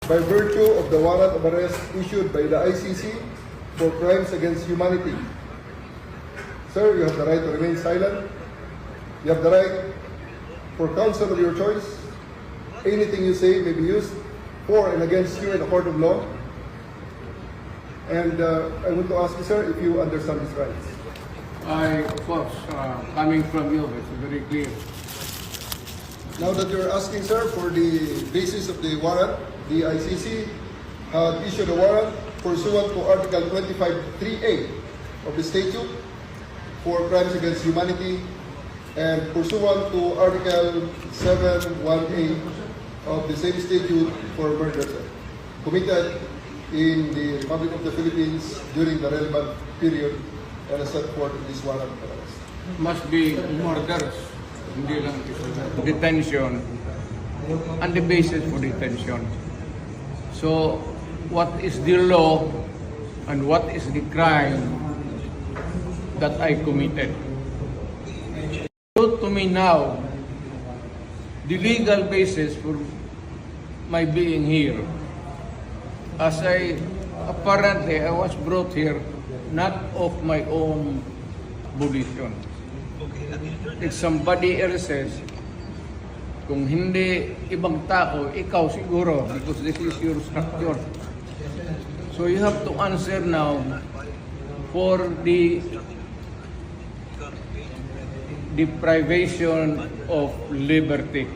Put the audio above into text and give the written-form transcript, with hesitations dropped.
by virtue of the warrant of arrest issued by the ICC for crimes against humanity. Sir, you have the right to remain silent. You have the right for counsel of your choice. Anything you say may be used for and against you in a court of law. And I want to ask you, sir, if you understand these rights. Of course, coming from you, it's very clear. Now that you're asking, sir, for the basis of the warrant, the ICC had issued a warrant pursuant to Article 25(3)(a) of the statute for crimes against humanity and pursuant to Article 7(1)(a) of the same statute for murder, sir, committed in the Republic of the Philippines during the relevant period and as set forth in this warrant of arrest. Must be murders, hindi lang detention, and the basis for detention. So, what is the law and what is the crime that I committed? To me now, the legal basis for my being here, as apparently I was brought here not of my own volition. If somebody else says, kung hindi ibang tao, ikaw siguro, because this is your structure. So you have to answer now for the deprivation of liberty.